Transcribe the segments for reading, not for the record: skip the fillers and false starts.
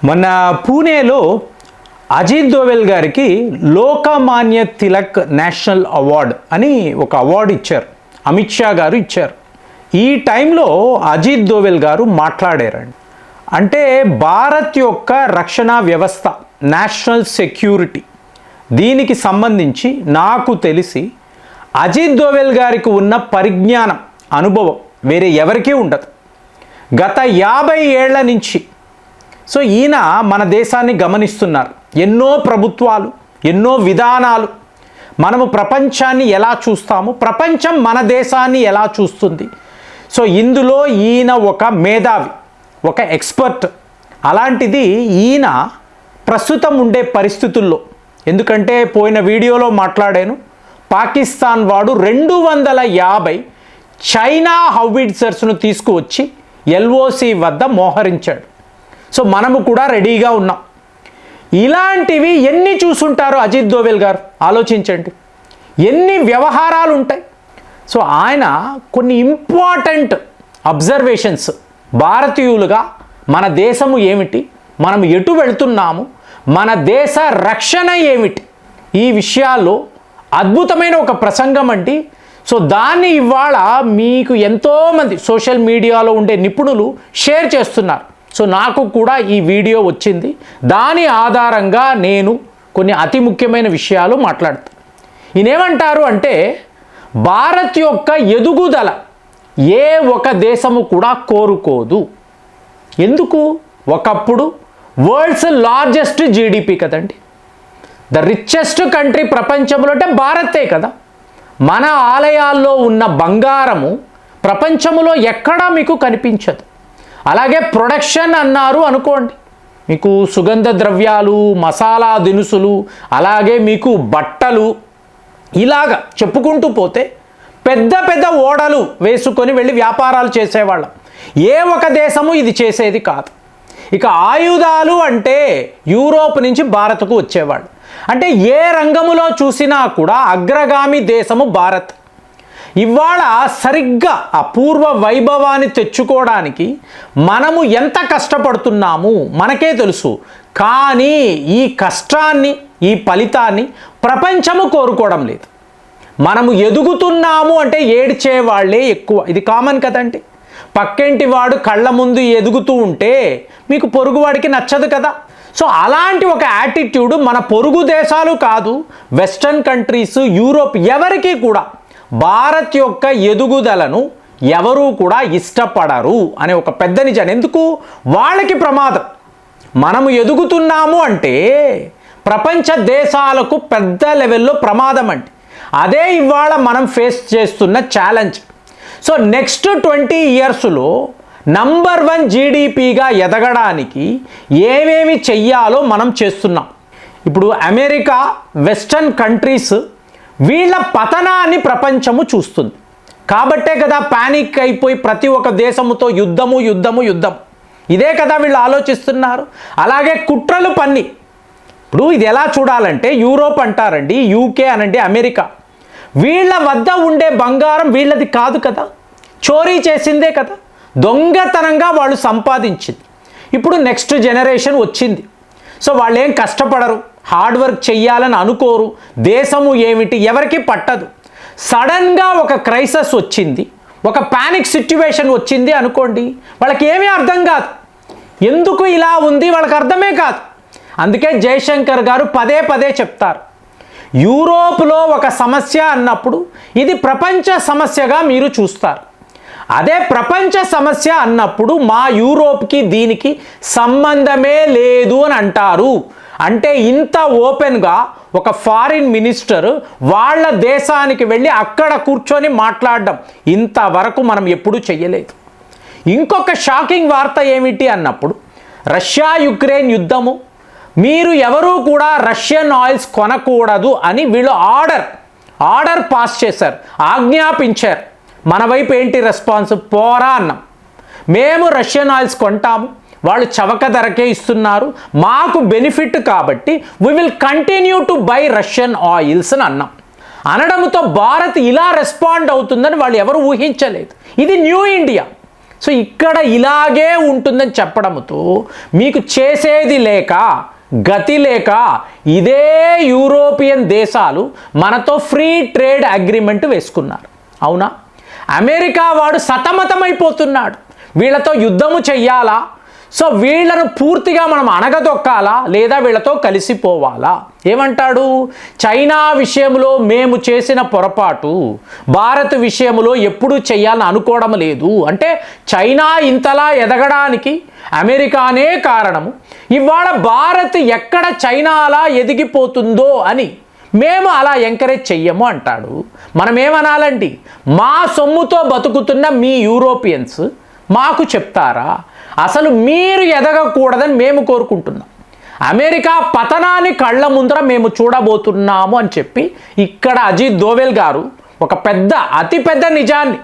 మొన్న పూణేలో అజిత్ దోవల్ గారికి లోకమాన్య తిలక్ నేషనల్ అవార్డ్ అని ఒక అవార్డు ఇచ్చారు. అమిత్ షా గారు ఇచ్చారు. ఈ టైంలో అజిత్ దోవల్ గారు మాట్లాడారండి. అంటే భారత్ యొక్క రక్షణ వ్యవస్థ, నేషనల్ సెక్యూరిటీ, దీనికి సంబంధించి నాకు తెలిసి అజిత్ దోవల్ గారికి ఉన్న పరిజ్ఞానం, అనుభవం వేరే ఎవరికీ ఉండదు. గత 50 ఏళ్ల నుంచి సో ఈయన మన దేశాన్ని గమనిస్తున్నారు. ఎన్నో ప్రభుత్వాలు, ఎన్నో విధానాలు, మనము ప్రపంచాన్ని ఎలా చూస్తాము, ప్రపంచం మన దేశాన్ని ఎలా చూస్తుంది. సో ఇందులో ఈయన ఒక మేధావి, ఒక ఎక్స్పర్ట్. అలాంటిది ఈయన ప్రస్తుతం ఉండే పరిస్థితుల్లో, ఎందుకంటే పోయిన వీడియోలో మాట్లాడాను, పాకిస్తాన్ వాడు 250 చైనా హౌవిట్జర్స్ను తీసుకువచ్చి ఎల్ఓసి వద్ద మోహరించాడు. సో మనము కూడా రెడీగా ఉన్నాం. ఇలాంటివి ఎన్ని చూసుంటారో అజిత్ దోవల్ గారు, ఆలోచించండి. ఎన్ని వ్యవహారాలు ఉంటాయి. సో ఆయన కొన్ని ఇంపార్టెంట్ అబ్జర్వేషన్స్, భారతీయులుగా మన దేశము ఏమిటి, మనం ఎటు వెళ్తున్నాము, మన దేశ రక్షణ ఏమిటి, ఈ విషయాల్లో అద్భుతమైన ఒక ప్రసంగం అండి. సో దాన్ని ఇవాళ మీకు ఎంతోమంది సోషల్ మీడియాలో ఉండే నిపుణులు షేర్ చేస్తున్నారు. సో నాకు కూడా ఈ వీడియో వచ్చింది. దాని ఆధారంగా నేను కొన్ని అతి ముఖ్యమైన విషయాలు మాట్లాడతాను. ఈయనేమంటారు అంటే, భారత్ యొక్క ఎదుగుదల ఏ ఒక దేశము కూడా కోరుకోదు. ఎందుకు? ఒకప్పుడు వరల్డ్స్ లార్జెస్ట్ జీడిపి కదండి, ద రిచెస్ట్ కంట్రీ ప్రపంచంలో అంటే భారతే కదా. మన ఆలయాల్లో ఉన్న బంగారము ప్రపంచంలో ఎక్కడా మీకు కనిపించదు. అలాగే ప్రొడక్షన్ అన్నారు అనుకోండి, మీకు సుగంధ ద్రవ్యాలు, మసాలా దినుసులు, అలాగే మీకు బట్టలు, ఇలాగా చెప్పుకుంటూ పోతే పెద్ద పెద్ద ఓడలు వేసుకొని వెళ్ళి వ్యాపారాలు చేసేవాళ్ళం. ఏ ఒక దేశము ఇది చేసేది కాదు. ఇక ఆయుధాలు అంటే యూరోప్ నుంచి భారత్కు వచ్చేవాళ్ళు. అంటే ఏ రంగములో చూసినా కూడా అగ్రగామి దేశము భారత్. ఇవాళ సరిగ్గా ఆ పూర్వ వైభవాన్ని తెచ్చుకోవడానికి మనము ఎంత కష్టపడుతున్నాము మనకే తెలుసు. కానీ ఈ కష్టాన్ని, ఈ ఫలితాన్ని ప్రపంచము కోరుకోవడం లేదు. మనము ఎదుగుతున్నాము అంటే ఏడ్చే వాళ్ళే ఎక్కువ. ఇది కామన్ కదండి. పక్కింటి వాడు కళ్ళ ముందు ఎదుగుతూ ఉంటే మీకు పొరుగువాడికి నచ్చదు కదా. సో అలాంటి ఒక యాటిట్యూడ్ మన పొరుగు దేశాలు కాదు, వెస్టర్న్ కంట్రీస్, యూరోప్, ఎవరికి కూడా భారత్ యొక్క ఎదుగుదలను ఎవరూ కూడా ఇష్టపడరు అనే ఒక పెద్ద నిజాన్ని. ఎందుకు? వాళ్ళకి ప్రమాదం. మనము ఎదుగుతున్నాము అంటే ప్రపంచ దేశాలకు పెద్ద లెవెల్లో ప్రమాదం అండి. అదే ఇవాళ మనం ఫేస్ చేస్తున్న ఛాలెంజ్. సో నెక్స్ట్ 20 ఇయర్స్లో నంబర్ 1 జీడిపిగా ఎదగడానికి ఏమేమి చెయ్యాలో మనం చేస్తున్నాం. ఇప్పుడు అమెరికా, వెస్టర్న్ కంట్రీస్, వీళ్ళ పతనాన్ని ప్రపంచము చూస్తుంది. కాబట్టే కదా పానిక్ అయిపోయి ప్రతి ఒక్క దేశముతో యుద్ధము యుద్ధము యుద్ధం. ఇదే కదా వీళ్ళు ఆలోచిస్తున్నారు. అలాగే కుట్రలు పన్ని. ఇప్పుడు ఇది ఎలా చూడాలంటే, యూరోప్ అంటారండి, యూకే అనండి, అమెరికా, వీళ్ళ వద్ద ఉండే బంగారం వీళ్ళది కాదు కదా, చోరీ చేసిందే కదా, దొంగతనంగా వాళ్ళు సంపాదించింది. ఇప్పుడు నెక్స్ట్ జనరేషన్ వచ్చింది. సో వాళ్ళు ఏం కష్టపడరు, హార్డ్ వర్క్ చెయ్యాలని అనుకోరు. దేశము ఏమిటి ఎవరికి పట్టదు. సడన్గా ఒక క్రైసిస్ వచ్చింది, ఒక పానిక్ సిచ్యువేషన్ వచ్చింది అనుకోండి, వాళ్ళకి ఏమీ అర్థం కాదు. ఎందుకు ఇలా ఉంది వాళ్ళకి అర్థమే కాదు. అందుకే జయశంకర్ గారు పదే పదే చెప్తారు, యూరోప్లో ఒక సమస్య అన్నప్పుడు ఇది ప్రపంచ సమస్యగా మీరు చూస్తారు. అదే ప్రపంచ సమస్య అన్నప్పుడు మా యూరోప్కి దీనికి సంబంధమే లేదు అని అంటారు. అంటే ఇంత ఓపెన్గా ఒక ఫారిన్ మినిస్టర్ వాళ్ళ దేశానికి వెళ్ళి అక్కడ కూర్చొని మాట్లాడడం ఇంతవరకు మనం ఎప్పుడూ చెయ్యలేదు. ఇంకొక షాకింగ్ వార్త ఏమిటి అన్నప్పుడు, రష్యా యుక్రెయిన్ యుద్ధము, మీరు ఎవరూ కూడా రష్యన్ ఆయిల్స్ కొనకూడదు అని వీళ్ళు ఆర్డర్ పాస్ చేశారు, ఆజ్ఞాపించారు. మన వైపు ఏంటి రెస్పాన్స్? పోరా అన్నాం. మేము రష్యన్ ఆయిల్స్ కొంటాము, వాళ్ళు చవక ధరకే ఇస్తున్నారు, మాకు బెనిఫిట్ కాబట్టి we will continue to buy Russian oils అని అన్నాం. అనడంతో భారత్ ఇలా రెస్పాండ్ అవుతుందని వాళ్ళు ఎవరు ఊహించలేదు. ఇది న్యూ ఇండియా. సో ఇక్కడ ఇలాగే ఉంటుందని చెప్పడంతో మీకు చేసేది లేక గతి లేక ఇదే యూరోపియన్ దేశాలు మనతో ఫ్రీ ట్రేడ్ అగ్రిమెంట్ వేసుకున్నారు. అవునా? అమెరికా వాడు సతమతమైపోతున్నాడు, వీళ్ళతో యుద్ధము చెయ్యాలా, సో వీళ్ళను పూర్తిగా మనం అణగదొక్కాలా లేదా వీళ్ళతో కలిసిపోవాలా? ఏమంటాడు? చైనా విషయంలో మేము చేసిన పొరపాటు భారత్ విషయంలో ఎప్పుడూ చెయ్యాలని అనుకోవడం లేదు. అంటే చైనా ఇంతలా ఎదగడానికి అమెరికానే కారణము. ఇవాళ భారత్ ఎక్కడ చైనా అలా ఎదిగిపోతుందో అని మేము అలా ఎంకరేజ్ చెయ్యము అంటాడు. మనం ఏమనాలండి? మా సొమ్ముతో బతుకుతున్న మీ యూరోపియన్స్ మాకు చెప్తారా అసలు మీరు ఎదగకూడదని మేము కోరుకుంటున్నాం, అమెరికా పతనాన్ని కళ్ళ ముందర మేము చూడబోతున్నాము అని చెప్పి ఇక్కడ అజిత్ దోవెల్ గారు ఒక అతిపెద్ద నిజాన్ని,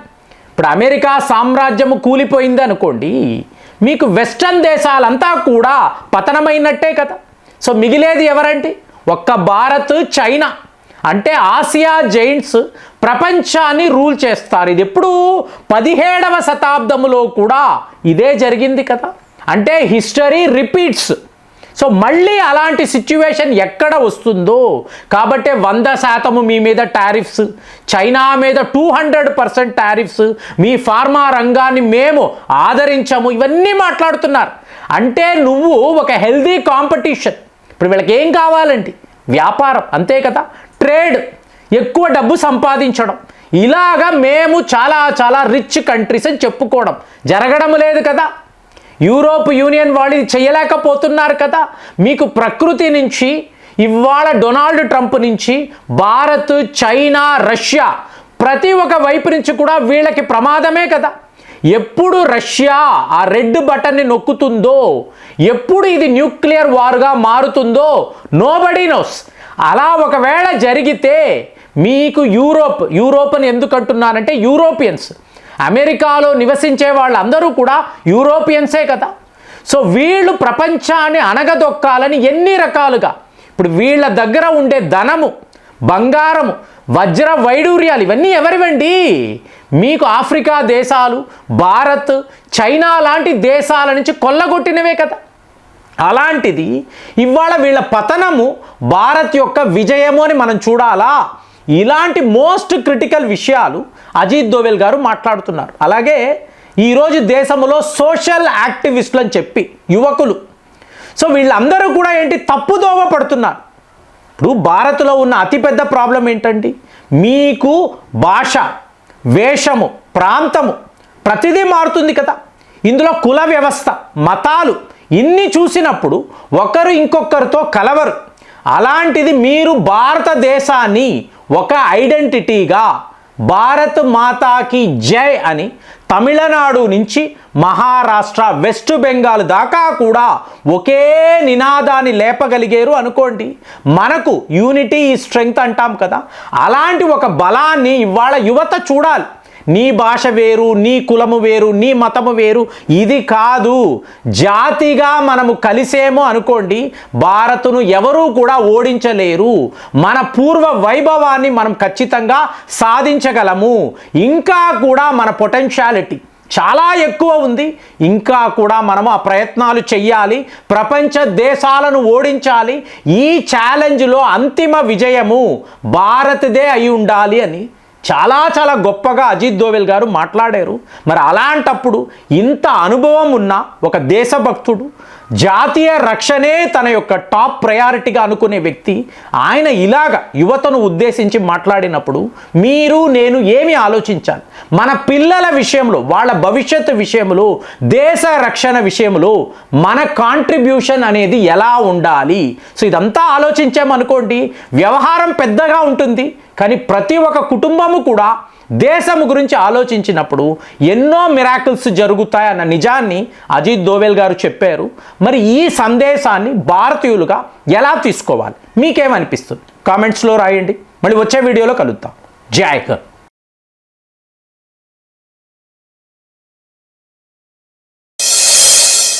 ఇప్పుడు అమెరికా సామ్రాజ్యము కూలిపోయింది అనుకోండి, మీకు వెస్టర్న్ దేశాలంతా కూడా పతనమైనట్టే కదా. సో మిగిలేది ఎవరంటే ఒక్క భారత్, చైనా. అంటే ఆసియా జైంట్స్ ప్రపంచాన్ని రూల్ చేస్తారు. ఇది ఎప్పుడు 17వ శతాబ్దంలో కూడా ఇదే జరిగింది కదా. అంటే హిస్టరీ రిపీట్స్. సో మళ్ళీ అలాంటి సిచ్యువేషన్ ఎక్కడ వస్తుందో కాబట్టి 100% మీ మీద టారిఫ్స్, చైనా మీద 200% టారిఫ్స్, మీ ఫార్మా రంగాన్ని మేము ఆదరించము, ఇవన్నీ మాట్లాడుతున్నారు. అంటే నువ్వు ఒక హెల్దీ కాంపిటీషన్. ఇప్పుడు వీళ్ళకి ఏం కావాలండి? వ్యాపారం, అంతే కదా, ట్రేడ్, ఎక్కువ డబ్బు సంపాదించడం. ఇలాగా మేము చాలా రిచ్ కంట్రీస్ అని చెప్పుకోవడం జరగడం లేదు కదా. యూరోప్ యూనియన్ వాళ్ళు ఇది చేయలేకపోతున్నారు కదా. మీకు ప్రకృతి నుంచి ఇవాళ డొనాల్డ్ ట్రంప్ నుంచి భారత్, చైనా, రష్యా ప్రతి ఒక్క వైపు నుంచి కూడా వీళ్ళకి ప్రమాదమే కదా. ఎప్పుడు రష్యా ఆ రెడ్ బటన్ని నొక్కుతుందో, ఎప్పుడు ఇది న్యూక్లియర్ వార్గా మారుతుందో నోబడీ నోస్. అలా ఒకవేళ జరిగితే మీకు యూరోప్ని ఎందుకు అంటున్నానంటే యూరోపియన్స్, అమెరికాలో నివసించే వాళ్ళందరూ కూడా యూరోపియన్సే కదా. సో వీళ్ళు ప్రపంచాన్ని అణగదొక్కాలని ఎన్ని రకాలుగా, ఇప్పుడు వీళ్ళ దగ్గర ఉండే ధనము, బంగారము, వజ్ర వైడూర్యాలు ఇవన్నీ ఎవరివండి? మీకు ఆఫ్రికా దేశాలు, భారత్, చైనా లాంటి దేశాల నుంచి కొల్లగొట్టినవే కదా. అలాంటిది ఇవాళ వీళ్ళ పతనము భారత్ యొక్క విజయము అని మనం చూడాలా. ఇలాంటి మోస్ట్ క్రిటికల్ విషయాలు అజిత్ దోవెల్ గారు మాట్లాడుతున్నారు. అలాగే ఈరోజు దేశంలో సోషల్ యాక్టివిస్టులు అని చెప్పి యువకులు, సో వీళ్ళందరూ కూడా ఏంటి తప్పుదోవ పడుతున్నారు. ఇప్పుడు భారత్లో ఉన్న అతిపెద్ద ప్రాబ్లం ఏంటండి? మీకు భాష, వేషము, ప్రాంతము ప్రతిదీ మారుతుంది కదా. ఇందులో కుల వ్యవస్థ, మతాలు ఇన్ని చూసినప్పుడు ఒకరు ఇంకొకరితో కలవరు. అలాంటిది మీరు భారతదేశాన్ని ఒక ఐడెంటిటీగా భారత్ మాతాకి జై అని తమిళనాడు నుంచి మహారాష్ట్ర, వెస్ట్ బెంగాల్ దాకా కూడా ఒకే నినాదాన్ని లేపగలిగారు అనుకోండి. మనకు యూనిటీ ఈ స్ట్రెంగ్త్ అంటాం కదా. అలాంటి ఒక బలాన్ని ఇవాళ యువత చూడాలి. నీ భాష వేరు, నీ కులము వేరు, నీ మతము వేరు, ఇది కాదు. జాతిగా మనము కలిసేమో అనుకోండి, భారత్ను ఎవరూ కూడా ఓడించలేరు. మన పూర్వ వైభవాన్ని మనం ఖచ్చితంగా సాధించగలము. ఇంకా కూడా మన పొటెన్షియాలిటీ చాలా ఎక్కువ ఉంది. ఇంకా కూడా మనము ఆ ప్రయత్నాలు చెయ్యాలి. ప్రపంచ దేశాలను ఓడించాలి. ఈ ఛాలెంజ్లో అంతిమ విజయము భారత్దే అయి ఉండాలి అని చాలా గొప్పగా అజిత్ దోవెల్ గారు మాట్లాడారు. మరి అలాంటప్పుడు ఇంత అనుభవం ఉన్న ఒక దేశభక్తుడు, జాతీయ రక్షణే తన యొక్క టాప్ ప్రయారిటీగా అనుకునే వ్యక్తి, ఆయన ఇలాగ యువతను ఉద్దేశించి మాట్లాడినప్పుడు మీరు నేను ఏమి ఆలోచించాలి? మన పిల్లల విషయంలో, వాళ్ళ భవిష్యత్తు విషయంలో, దేశ రక్షణ విషయంలో మన కాంట్రిబ్యూషన్ అనేది ఎలా ఉండాలి? సో ఇదంతా ఆలోచించామనుకోండి, వ్యవహారం పెద్దగా ఉంటుంది, కానీ ప్రతి ఒక్క కుటుంబము కూడా దేశము గురించి ఆలోచించినప్పుడు ఎన్నో మిరాకిల్స్ జరుగుతాయన్న నిజాన్ని అజిత్ దోవెల్ గారు చెప్పారు. మరి ఈ సందేశాన్ని భారతీయులుగా ఎలా తీసుకోవాలి? మీకేమనిపిస్తుంది? కామెంట్స్లో రాయండి. మళ్ళీ వచ్చే వీడియోలో కలుద్దాం. జై హింద్.